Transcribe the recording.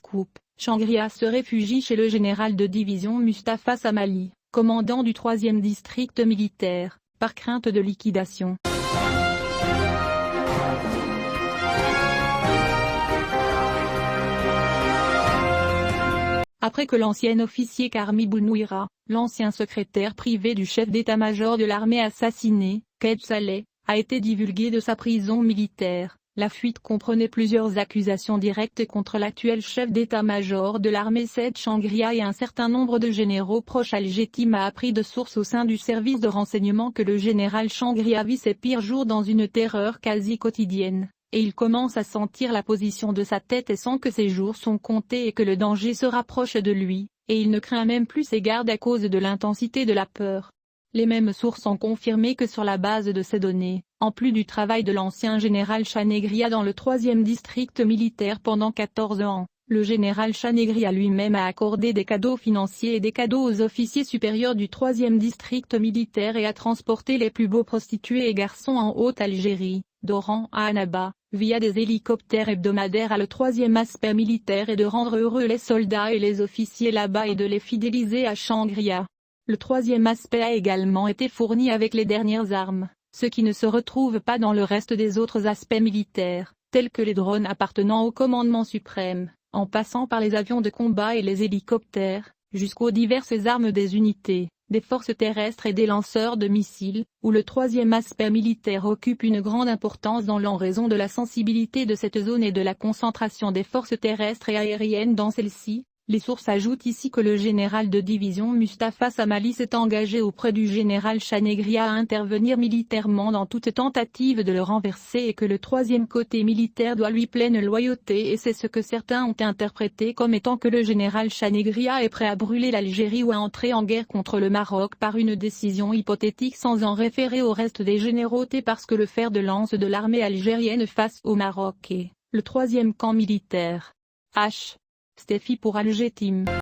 Scoop, Shangria se réfugie chez le général de division Mustapha Samali, commandant du 3e district militaire, par crainte de liquidation. Après que l'ancien officier Karmi Bounouira, l'ancien secrétaire privé du chef d'état-major de l'armée assassiné, Kaid Saleh, a été divulgué de sa prison militaire, la fuite comprenait plusieurs accusations directes contre l'actuel chef d'état-major de l'armée Said Shangria et un certain nombre de généraux proches. Al-Jetim a appris de sources au sein du service de renseignement que le général Shangria vit ses pires jours dans une terreur quasi quotidienne, et il commence à sentir la position de sa tête et sent que ses jours sont comptés et que le danger se rapproche de lui, et il ne craint même plus ses gardes à cause de l'intensité de la peur. Les mêmes sources ont confirmé que sur la base de ces données, en plus du travail de l'ancien général Shangria dans le 3e district militaire pendant 14 ans, le général Shangria lui-même a accordé des cadeaux financiers et des cadeaux aux officiers supérieurs du 3e district militaire et a transporté les plus beaux prostituées et garçons en Haute-Algérie, d'Oran à Annaba, via des hélicoptères hebdomadaires. Le 3e aspect militaire est de rendre heureux les soldats et les officiers là-bas et de les fidéliser à Shangria. Le 3e aspect a également été fourni avec les dernières armes, ce qui ne se retrouve pas dans le reste des autres aspects militaires, tels que les drones appartenant au commandement suprême, en passant par les avions de combat et les hélicoptères, jusqu'aux diverses armes des unités, des forces terrestres et des lanceurs de missiles, où le 3e aspect militaire occupe une grande importance en raison de la sensibilité de cette zone et de la concentration des forces terrestres et aériennes dans celle-ci. Les sources ajoutent ici que le général de division Mustapha Samali s'est engagé auprès du général Shangria à intervenir militairement dans toute tentative de le renverser et que le 3e côté militaire doit lui pleine loyauté, et c'est ce que certains ont interprété comme étant que le général Shangria est prêt à brûler l'Algérie ou à entrer en guerre contre le Maroc par une décision hypothétique sans en référer au reste des générautés parce que le fer de lance de l'armée algérienne face au Maroc est le 3e camp militaire. Steffi pour Al-Jetim.